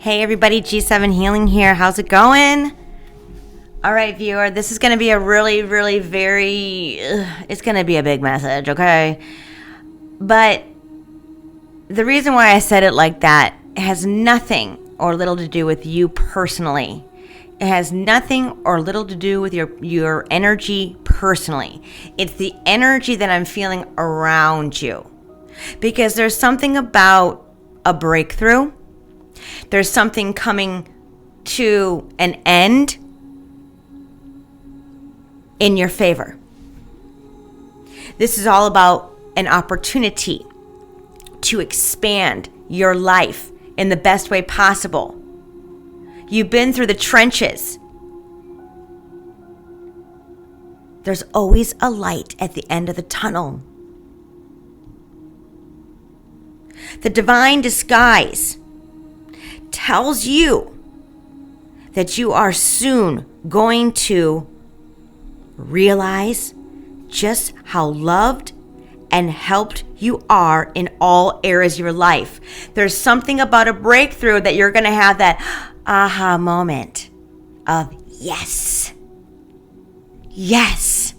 Hey everybody, G7 Healing here. How's it going? All right, viewer, this is going to be a really, it's going to be a big message, okay? But the reason why I said it like that has nothing or little to do with you personally. It has nothing or little to do with your energy personally. It's the energy that I'm feeling around you. Because there's something about a breakthrough. There's something coming to an end in your favor. This is all about an opportunity to expand your life in the best way possible. You've been through the trenches. There's always a light at the end of the tunnel. The divine disguise tells you that you are soon going to realize just how loved and helped you are in all areas of your life. There's something about a breakthrough that you're going to have that aha moment of yes. Yes.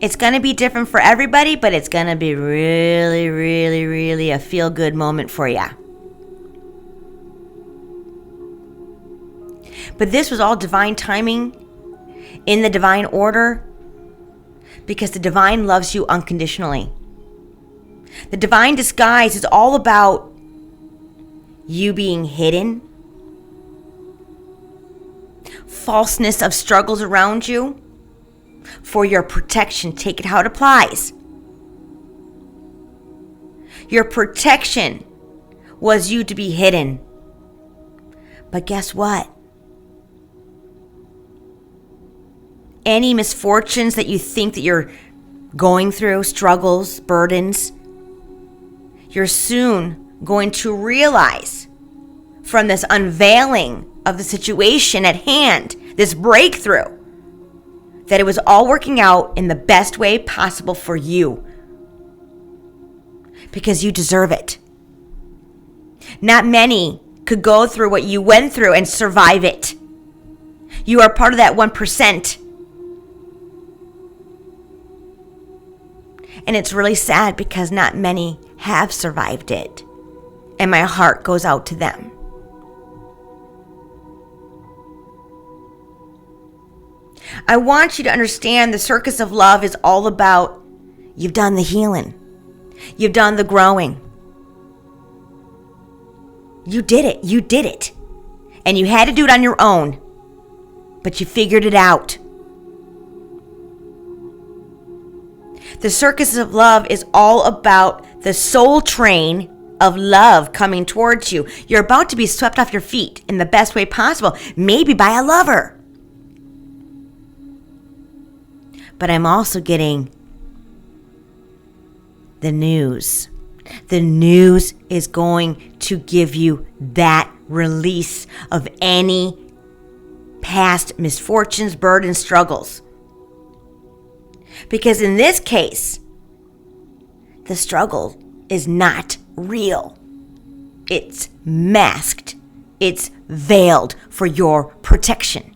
It's going to be different for everybody, but it's going to be really a feel-good moment for you. But this was all divine timing in the divine order because the divine loves you unconditionally. The divine disguise is all about you being hidden, falseness of struggles around you, for your protection. Take it how it applies. Your protection was you to be hidden. But guess what? Any misfortunes that you think that you're going through, struggles, burdens, you're soon going to realize from this unveiling of the situation at hand, this breakthrough, that it was all working out in the best way possible for you. Because you deserve it. Not many could go through what you went through and survive it. You are part of that 1%. And it's really sad because not many have survived it. And my heart goes out to them. I want you to understand the circus of love is all about you've done the healing. You've done the growing. You did it. You did it. And you had to do it on your own. But you figured it out. The circus of love is all about the soul train of love coming towards you. You're about to be swept off your feet in the best way possible, maybe by a lover. But I'm also getting the news. The news is going to give you that release of any past misfortunes, burdens, struggles. Because in this case, the struggle is not real. It's masked. It's veiled for your protection.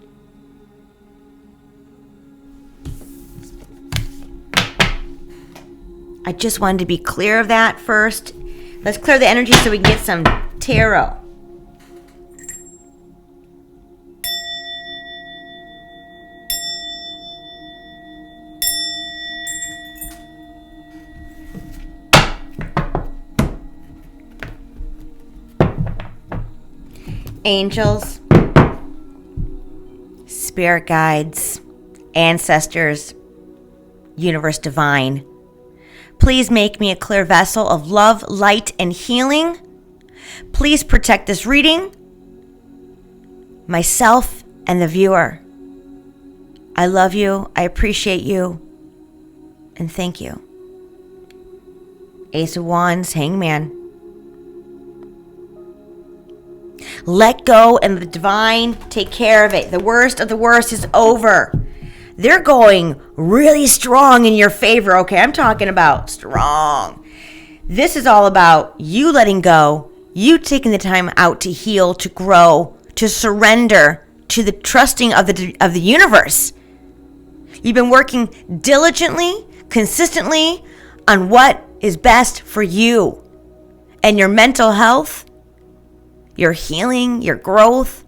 I just wanted to be clear of that first. Let's clear the energy so we can get some tarot. Angels, spirit guides, ancestors, universe divine, please make me a clear vessel of love, light, and healing. Please protect this reading, myself, and the viewer. I love you, I appreciate you, and thank you. Ace of Wands, Hangman. Let go and the divine take care of it. The worst of the worst is over. They're going really strong in your favor. Okay, I'm talking about strong. This is all about you letting go, you taking the time out to heal, to grow, to surrender to the trusting of the universe. You've been working diligently, consistently on what is best for you and your mental health, your healing, your growth.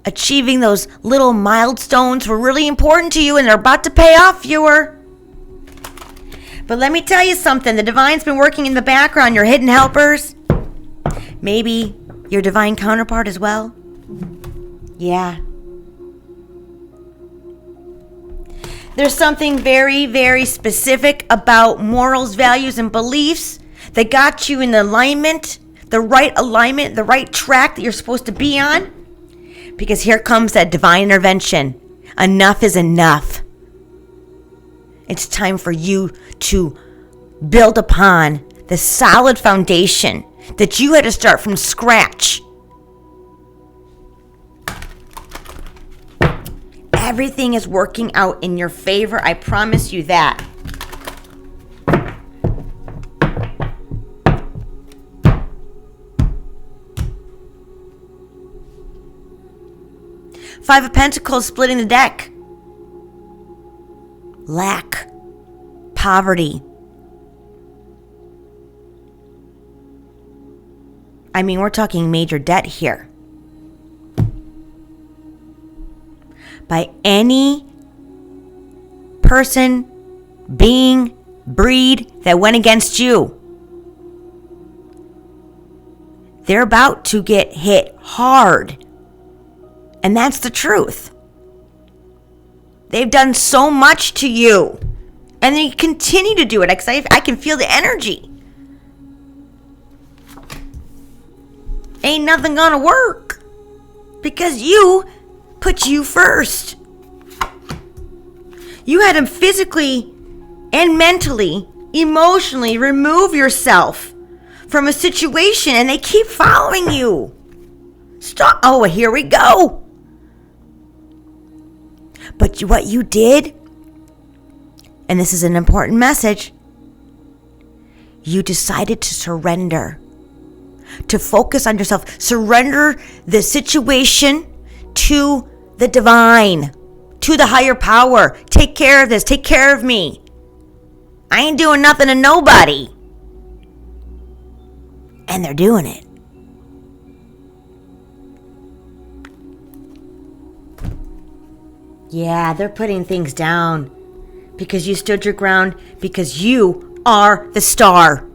Achieving those little milestones were really important to you, and they're about to pay off, viewer. But let me tell you something. The divine's been working in the background. Your hidden helpers. Maybe your divine counterpart as well. Yeah. There's something very, very specific about morals, values, and beliefs that got you in the alignment, the right track that you're supposed to be on. Because here comes that divine intervention. Enough is enough. It's time for you to build upon the solid foundation that you had to start from scratch. Everything is working out in your favor. I promise you that. Five of Pentacles splitting the deck. Lack. Poverty. I mean, we're talking major debt here. By any person, being, breed that went against you. They're about to get hit hard. And that's the truth. They've done so much to you. And they continue to do it. Because I can feel the energy. Ain't nothing gonna work. Because you put you first. You had to physically and mentally, emotionally remove yourself from a situation. And they keep following you. Stop. Oh, here we go. But what you did, and this is an important message, you decided to surrender, to focus on yourself, surrender the situation to the divine, to the higher power. Take care of this, take care of me. I ain't doing nothing to nobody. And they're doing it. Yeah, they're putting things down because you stood your ground, because you are the star.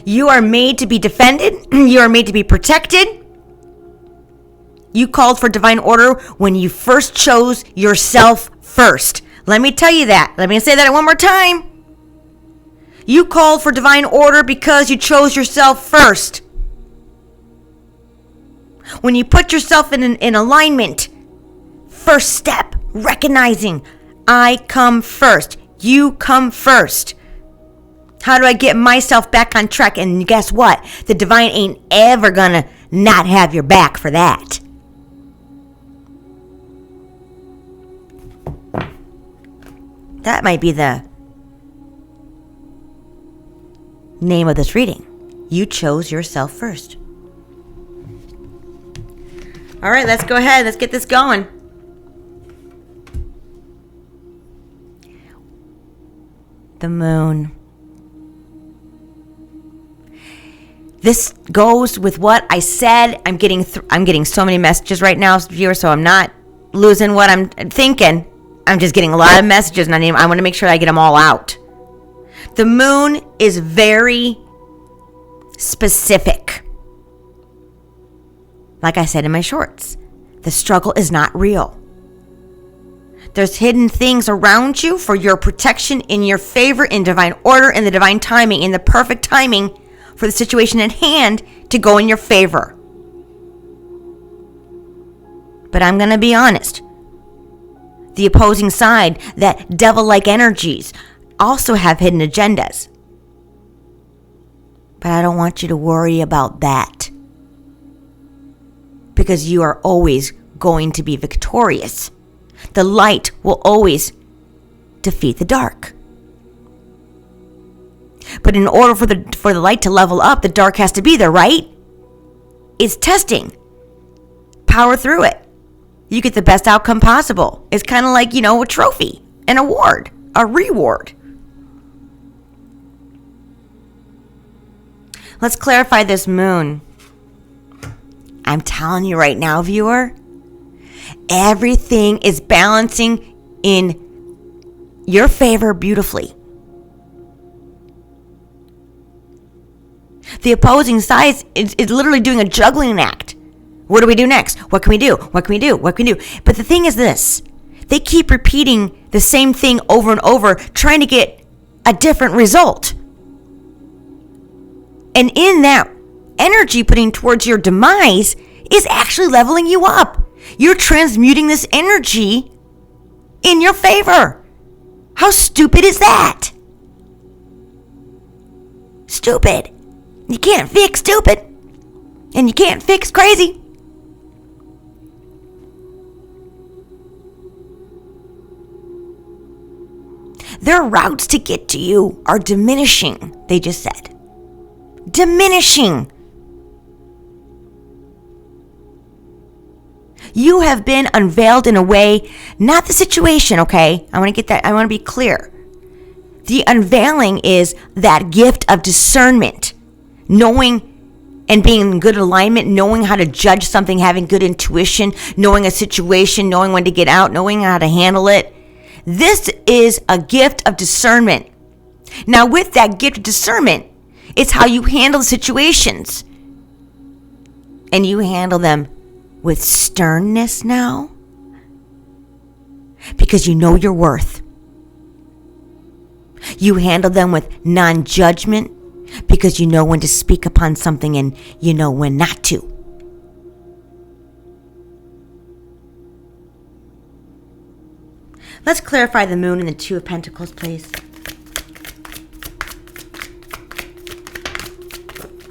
You are made to be defended. You are made to be protected. You called for divine order when you first chose yourself first. Let me tell you that. Let me say that one more time. You called for divine order because you chose yourself first. When you put yourself in alignment, first step, recognizing I come first. You come first. How do I get myself back on track? And guess what? The divine ain't ever gonna not have your back for that. That might be the name of this reading. You chose yourself first. All right, let's go ahead. Let's get this going. The moon. This goes with what I said. I'm getting so many messages right now, viewers, so I'm not losing what I'm thinking. I'm just getting a lot of messages, and I want to make sure I get them all out. The moon is very specific. Like I said in my shorts, the struggle is not real. There's hidden things around you for your protection, in your favor, in divine order, in the divine timing, in the perfect timing for the situation at hand to go in your favor. But I'm going to be honest. The opposing side, that devil-like energies, also have hidden agendas. But I don't want you to worry about that. Because you are always going to be victorious. The light will always defeat the dark. But in order for the light to level up, the dark has to be there, right? It's testing. Power through it. You get the best outcome possible. It's kind of like, a trophy, an award, a reward. Let's clarify this moon. I'm telling you right now, viewer, everything is balancing in your favor beautifully. The opposing sides is literally doing a juggling act. What do we do next? What can we do? What can we do? What can we do? But the thing is this. They keep repeating the same thing over and over, trying to get a different result. And in that energy putting towards your demise is actually leveling you up. You're transmuting this energy in your favor. How stupid is that? Stupid. You can't fix stupid. And you can't fix crazy. Their routes to get to you are diminishing, they just said. Diminishing. You have been unveiled in a way, not the situation, okay? I want to get that, I want to be clear. The unveiling is that gift of discernment, knowing and being in good alignment, knowing how to judge something, having good intuition, knowing a situation, knowing when to get out, knowing how to handle it. This is a gift of discernment. Now, with that gift of discernment, it's how you handle situations. And you handle them with sternness now. Because you know your worth. You handle them with non-judgment. Because you know when to speak upon something and you know when not to. Let's clarify the moon and the Two of Pentacles, please.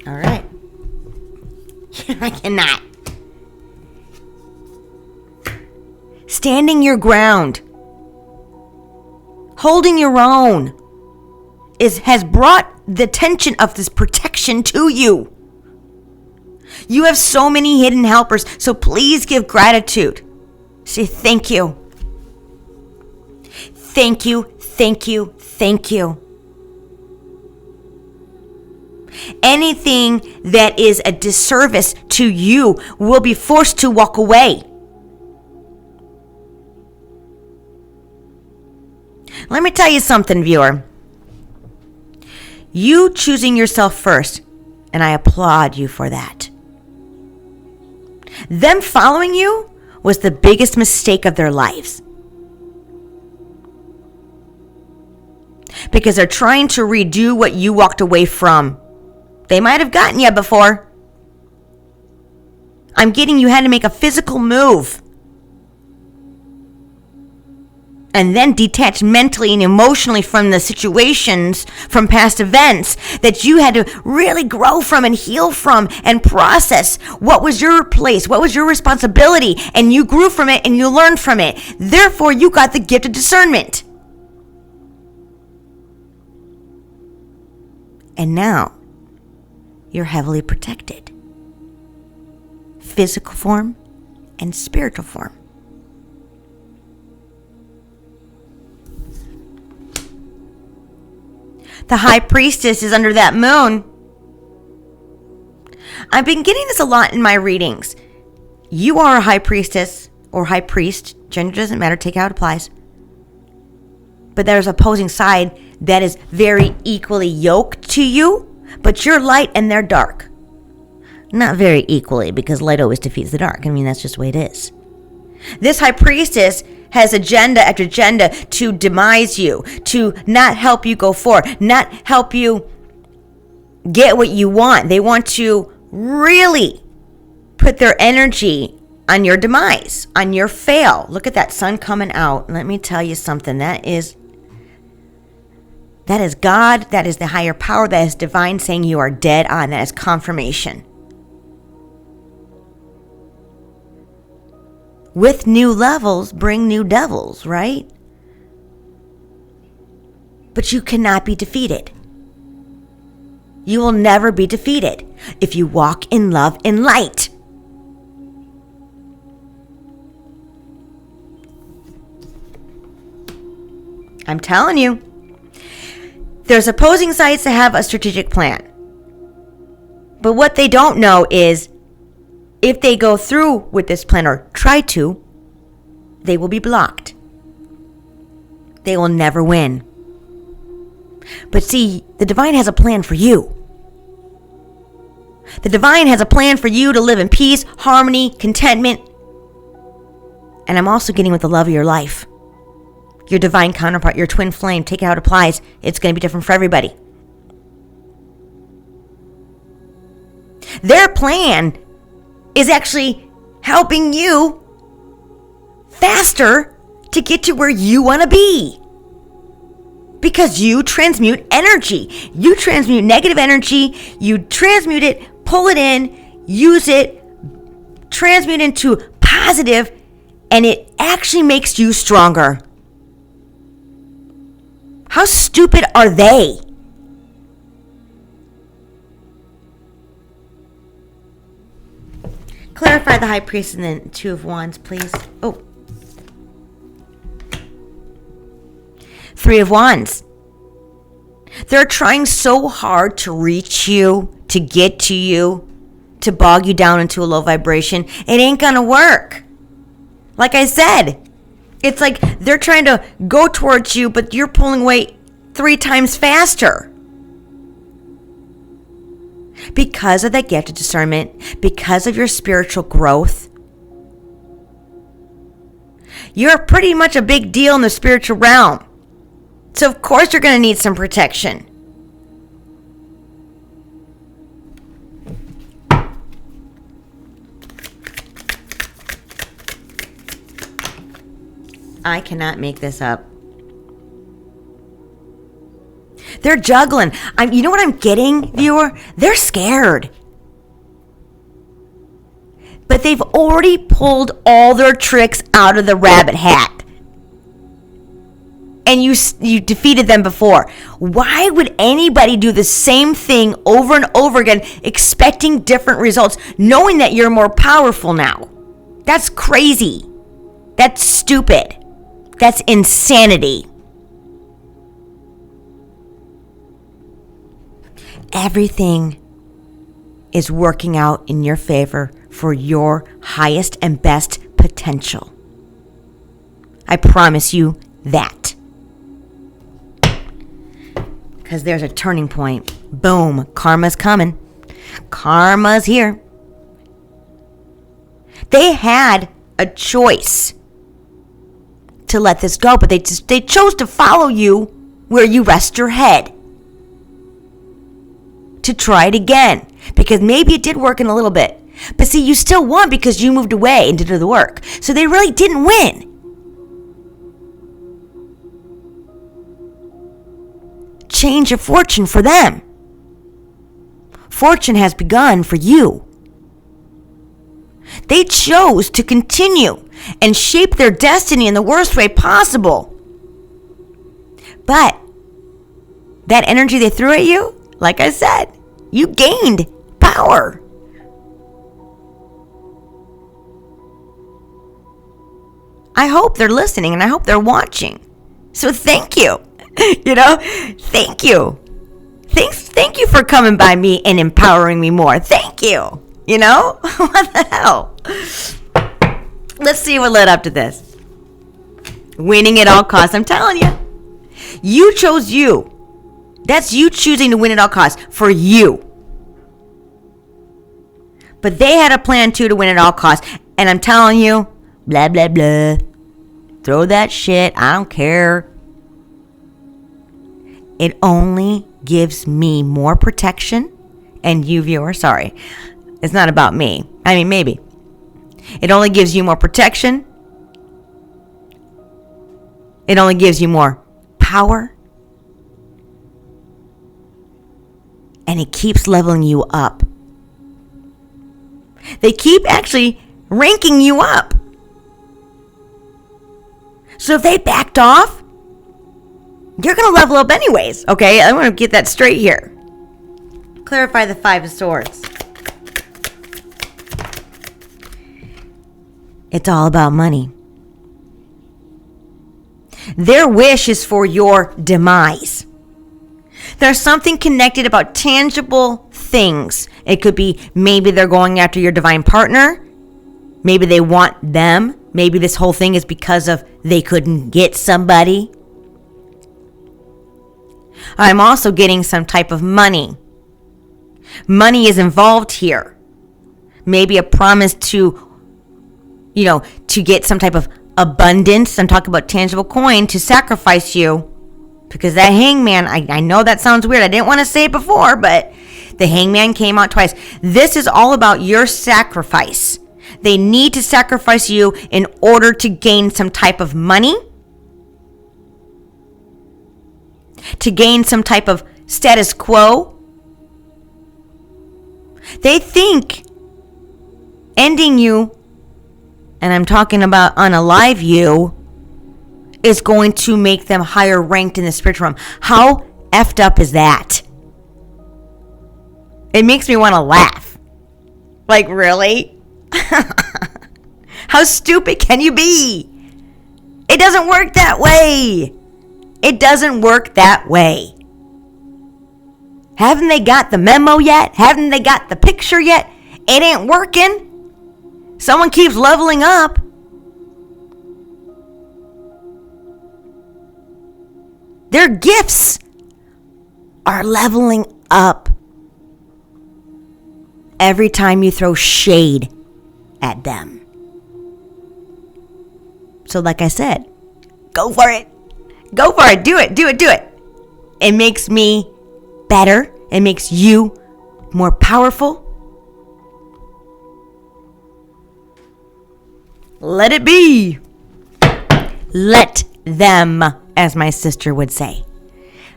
All right. I cannot. Standing your ground, holding your own, has brought the attention of this protection to you. You have so many hidden helpers, so please give gratitude. Say thank you. Thank you, thank you, thank you. Anything that is a disservice to you will be forced to walk away. Let me tell you something, viewer. You choosing yourself first, and I applaud you for that. Them following you was the biggest mistake of their lives. Because they're trying to redo what you walked away from. They might have gotten you before. I'm getting you had to make a physical move. And then detach mentally and emotionally from the situations, from past events that you had to really grow from and heal from and process. What was your place? What was your responsibility? And you grew from it and you learned from it. Therefore, you got the gift of discernment. And now, you're heavily protected. Physical form and spiritual form. The High Priestess is under that moon. I've been getting this a lot in my readings. You are a High Priestess or High Priest. Gender doesn't matter. Take it how it applies. But there's opposing side that is very equally yoked to you, but you're light and they're dark. Not very equally, because light always defeats the dark. I mean, that's just the way it is. This High Priestess has agenda after agenda to demise you, to not help you go forward, not help you get what you want. They want to really put their energy on your demise, on your fail. Look at that sun coming out. Let me tell you something. That is God. That is the higher power. That is divine saying you are dead on. That is confirmation. With new levels, bring new devils, right? But you cannot be defeated. You will never be defeated if you walk in love and light. I'm telling you, there's opposing sides that have a strategic plan. But what they don't know is if they go through with this plan or try to, they will be blocked. They will never win. But see, the divine has a plan for you. The divine has a plan for you to live in peace, harmony, contentment. And I'm also getting with the love of your life. Your divine counterpart, your twin flame, take it how it applies. It's going to be different for everybody. Their plan is actually helping you faster to get to where you want to be. Because you transmute energy. You transmute negative energy. You transmute it, pull it in, use it, transmute into positive, and it actually makes you stronger. How stupid are they? Clarify the High Priest and then Two of Wands, please. Oh. Three of Wands. They're trying so hard to reach you, to get to you, to bog you down into a low vibration. It ain't gonna work. Like I said, it's like they're trying to go towards you, but you're pulling away 3 times faster. Because of that gift of discernment, because of your spiritual growth, you're pretty much a big deal in the spiritual realm. So of course you're going to need some protection. I cannot make this up. They're juggling. You know what I'm getting, viewer? They're scared. But they've already pulled all their tricks out of the rabbit hat. And you defeated them before. Why would anybody do the same thing over and over again, expecting different results, knowing that you're more powerful now? That's crazy. That's stupid. That's insanity. Everything is working out in your favor for your highest and best potential. I promise you that. Because there's a turning point. Boom. Karma's coming. Karma's here. They had a choice to let this go, but they chose to follow you where you rest your head. To try it again. Because maybe it did work in a little bit. But see, you still won because you moved away and did the work. So they really didn't win. Change of fortune for them. Fortune has begun for you. They chose to continue and shape their destiny in the worst way possible. But that energy they threw at you, like I said, you gained power. I hope they're listening and I hope they're watching. So thank you. Thank you. Thank you for coming by me and empowering me more. Thank you. What the hell? Let's see what led up to this. Winning at all costs. I'm telling you. You chose you. That's you choosing to win at all costs for you. But they had a plan too to win at all costs. And I'm telling you, blah, blah, blah. Throw that shit. I don't care. It only gives me more protection. And you, viewer, sorry. It's not about me. I mean, maybe. It only gives you more protection. It only gives you more power. And it keeps leveling you up. They keep actually ranking you up. So if they backed off, you're going to level up anyways. Okay, I want to get that straight here. Clarify the Five of Swords. It's all about money. Their wish is for your demise. There's something connected about tangible things. It could be maybe they're going after your divine partner. Maybe they want them. Maybe this whole thing is because of they couldn't get somebody. I'm also getting some type of money. Money is involved here. Maybe a promise to get some type of abundance. I'm talking about tangible coin to sacrifice you. Because that hangman, I know that sounds weird. I didn't want to say it before, but the hangman came out twice. This is all about your sacrifice. They need to sacrifice you in order to gain some type of money, to gain some type of status quo. They think ending you, and I'm talking about unalive you, is going to make them higher ranked in the spiritual realm. How effed up is that? It makes me want to laugh. Like, really? How stupid can you be? It doesn't work that way. It doesn't work that way. Haven't they got the memo yet? Haven't they got the picture yet? It ain't working. Someone keeps leveling up. Their gifts are leveling up every time you throw shade at them. So like I said, go for it. Go for it. Do it. Do it. Do it. It makes me better. It makes you more powerful. Let it be. Let them, as my sister would say.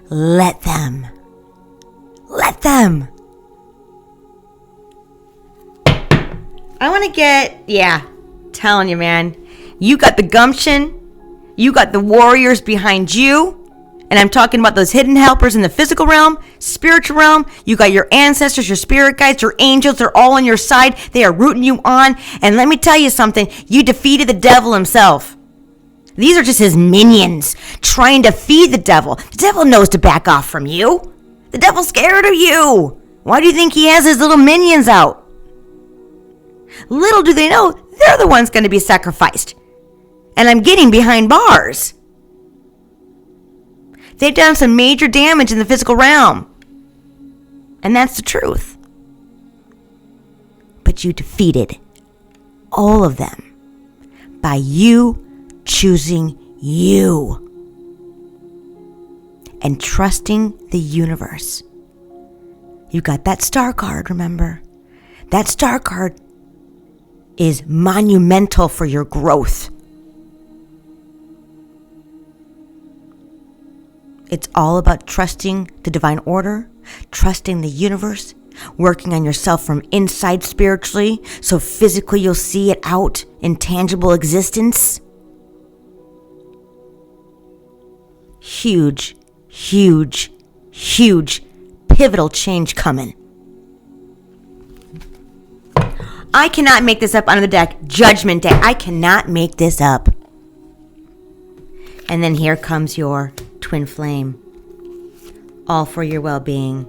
Let them. Let them. I want to get, telling you, man. You got the gumption. You got the warriors behind you. And I'm talking about those hidden helpers in the physical realm, spiritual realm. You got your ancestors, your spirit guides, your angels. They're all on your side. They are rooting you on. And let me tell you something. You defeated the devil himself. These are just his minions trying to feed the devil. The devil knows to back off from you. The devil's scared of you. Why do you think he has his little minions out? Little do they know, they're the ones going to be sacrificed. And I'm getting behind bars. They've done some major damage in the physical realm. And that's the truth. But you defeated all of them by you choosing you and trusting the universe. You got that star card, remember? That star card is monumental for your growth. It's all about trusting the divine order, trusting the universe, working on yourself from inside spiritually, so physically you'll see it out in tangible existence. Huge, huge, huge, pivotal change coming. I cannot make this up under the deck. Judgment Day. I cannot make this up. And then here comes your twin flame. All for your well-being.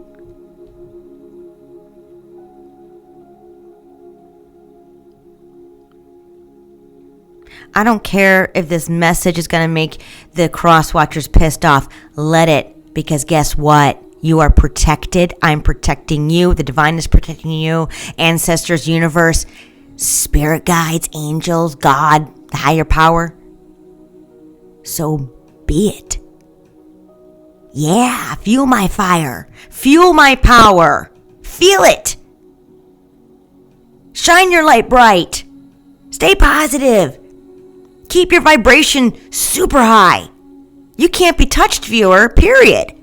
I don't care if this message is going to make the cross watchers pissed off. Let it. Because guess what? You are protected. I'm protecting you. The divine is protecting you. Ancestors, universe, spirit guides, angels, God, the higher power. So be it. Yeah, fuel my fire. Fuel my power. Feel it. Shine your light bright. Stay positive. Keep your vibration super high. You can't be touched, viewer, period.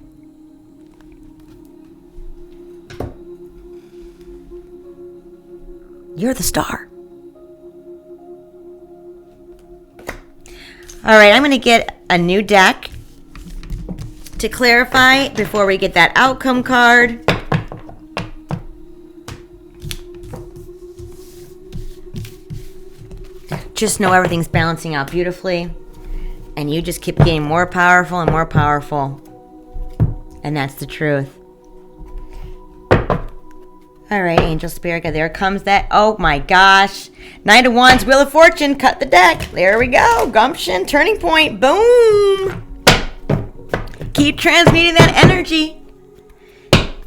You're the star. All right, I'm going to get a new deck to clarify before we get that outcome card. just know everything's balancing out beautifully. And you just keep getting more powerful and more powerful. And that's the truth. All right, Angel Spirit, there comes that. Oh my gosh. Knight of Wands, Wheel of Fortune, cut the deck. There we go. Gumption, turning point. Boom. Keep transmuting that energy.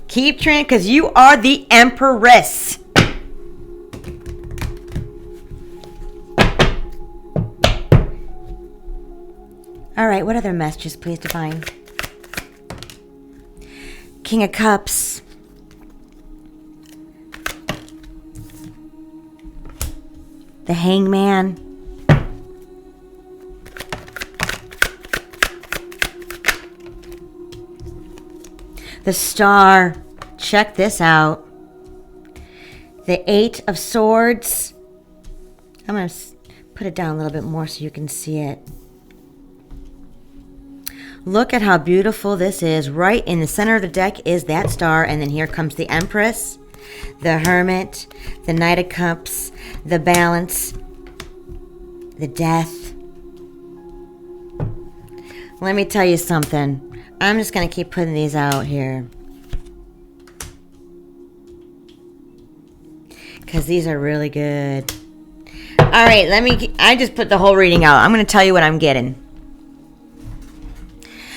Keep because you are the Empress. All right, what other messages, please, Divine? King of Cups. The Hangman. The Star. Check this out. The Eight of Swords. I'm going to put it down a little bit more so you can see it. Look at how beautiful this is. Right in the center of the deck is that star. And then here comes the Empress, the Hermit, the Knight of Cups, the Balance, the Death. Let me tell you something. I'm just going to keep putting these out here, because these are really good. All right, I just put the whole reading out. I'm going to tell you what I'm getting.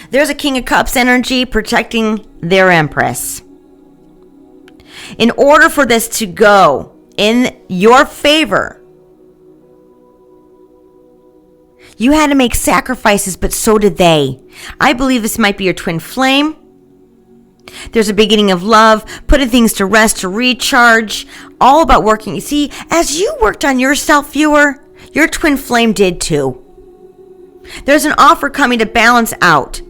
There's a King of Cups energy protecting their Empress. In order for this to go in your favor, you had to make sacrifices, but so did they. I believe this might be your twin flame. There's a beginning of love, putting things to rest, to recharge, all about working. You see, as you worked on yourself, viewer, your twin flame did too. There's an offer coming to balance out.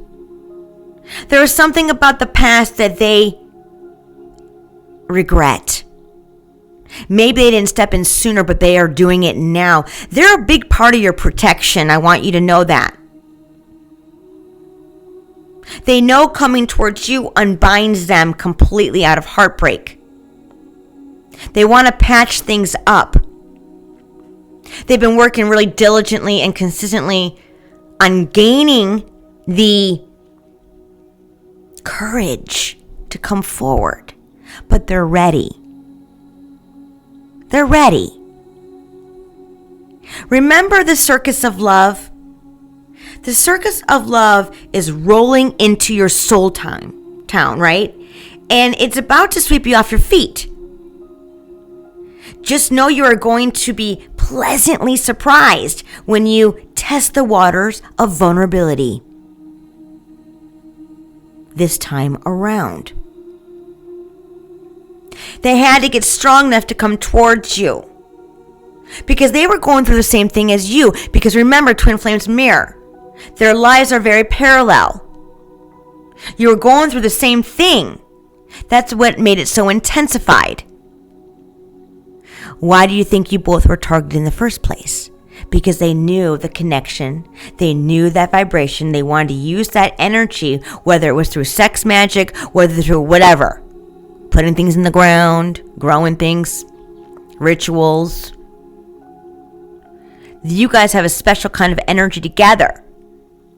There is something about the past that they regret. Maybe they didn't step in sooner, but they are doing it now. They're a big part of your protection. I want you to know that. They know coming towards you unbinds them completely out of heartbreak. They want to patch things up. They've been working really diligently and consistently on gaining the courage to come forward, but they're ready. They're ready. Remember the circus of love? The circus of love is rolling into your soul town, right? And it's about to sweep you off your feet. Just know you are going to be pleasantly surprised when you test the waters of vulnerability. This time around. They had to get strong enough to come towards you, because they were going through the same thing as you. Because remember, twin flames mirror. Their lives are very parallel. You were going through the same thing. That's what made it so intensified. Why do you think you both were targeted in the first place? Because they knew the connection. They knew that vibration. They wanted to use that energy, whether it was through sex magic, whether through whatever. Putting things in the ground, growing things, rituals. You guys have a special kind of energy together.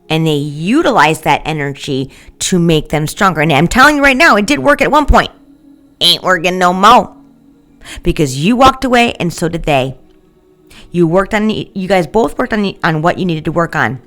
And they utilize that energy to make them stronger. And I'm telling you right now, it did work at one point. Ain't working no more. Because you walked away and so did they. You guys both worked on what you needed to work on.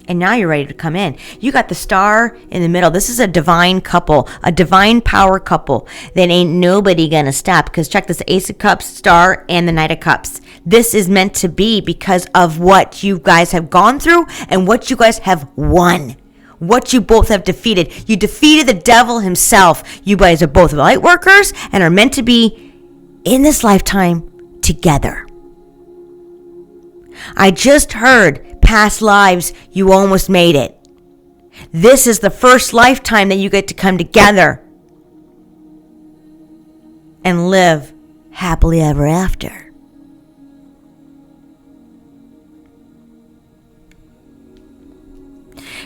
And now you're ready to come in. You got the star in the middle. This is a divine couple, a divine power couple that ain't nobody gonna stop. Because check this, Ace of Cups, Star, and the Knight of Cups. This is meant to be because of what you guys have gone through and what you guys have won. What you both have defeated. You defeated the devil himself. You guys are both light workers and are meant to be in this lifetime together. I just heard past lives, you almost made it. This is the first lifetime that you get to come together and live happily ever after.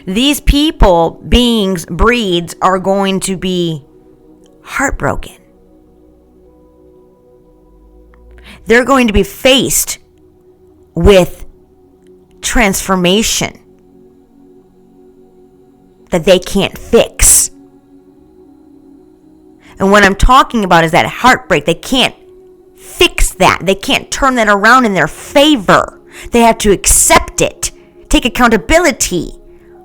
These people, beings, breeds are going to be heartbroken. They're going to be faced with transformation that they can't fix. And what I'm talking about is that heartbreak. They can't fix that. They can't turn that around in their favor. They have to accept it, take accountability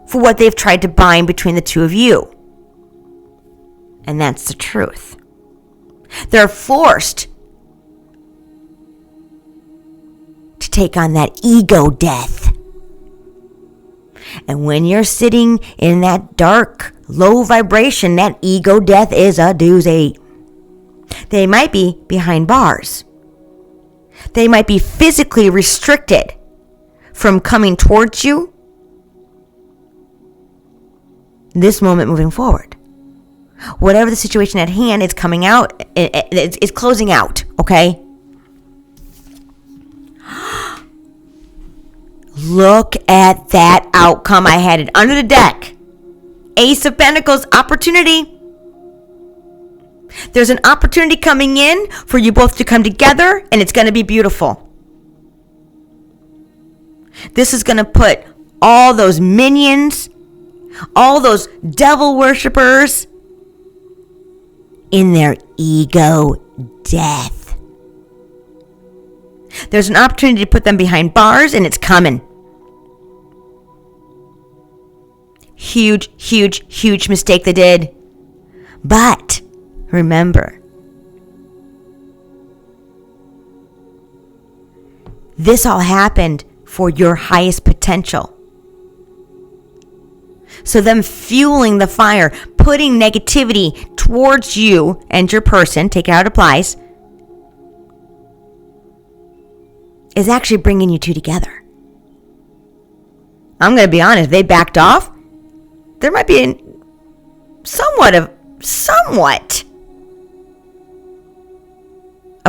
for what they've tried to bind between the two of you. And that's the truth. They're forced to take on that ego death. And when you're sitting in that dark, low vibration, that ego death is a doozy. They might be behind bars. They might be physically restricted from coming towards you this moment moving forward. Whatever the situation at hand is coming out, it's closing out, okay? Look at that outcome. I had it under the deck. Ace of Pentacles, opportunity. There's an opportunity coming in for you both to come together, and it's going to be beautiful. This is going to put all those minions, all those devil worshippers in their ego death. There's an opportunity to put them behind bars, and it's coming. Huge, huge, huge mistake they did. But remember, this all happened for your highest potential. So them fueling the fire, putting negativity towards you and your person, take it how it applies, is actually bringing you two together. I'm going to be honest, if they backed off, there might be somewhat of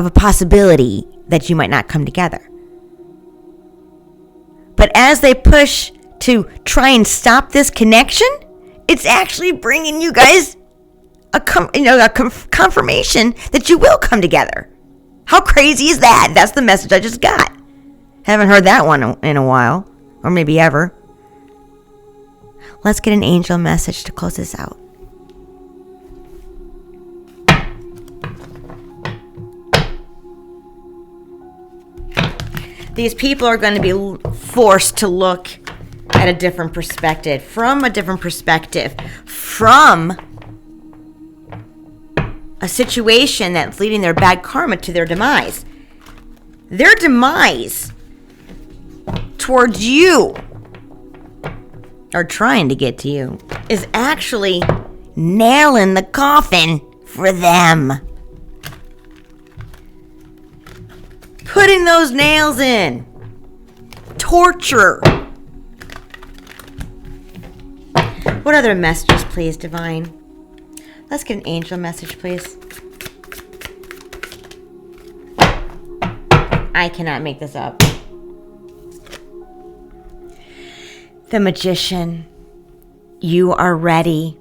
a possibility that you might not come together. But as they push to try and stop this connection, it's actually bringing you guys a confirmation that you will come together. How crazy is that? That's the message I just got. Haven't heard that one in a while, or maybe ever. Let's get an angel message to close this out. These people are going to be forced to look at a different perspective, from a situation that's leading their bad karma to their demise. Their demise towards you, or trying to get to you, is actually nailing the coffin for them. Putting those nails in. Torture. What other messages, please, Divine? Let's get an angel message, please. I cannot make this up. The Magician. You are ready.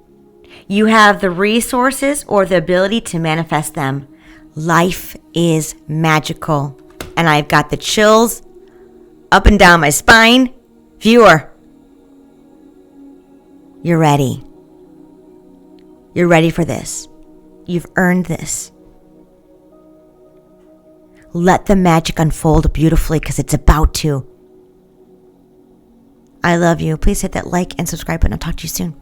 You have the resources or the ability to manifest them. Life is magical. And I've got the chills up and down my spine. Viewer, you're ready. You're ready for this. You've earned this. Let the magic unfold beautifully, because it's about to. I love you. Please hit that like and subscribe button. I'll talk to you soon.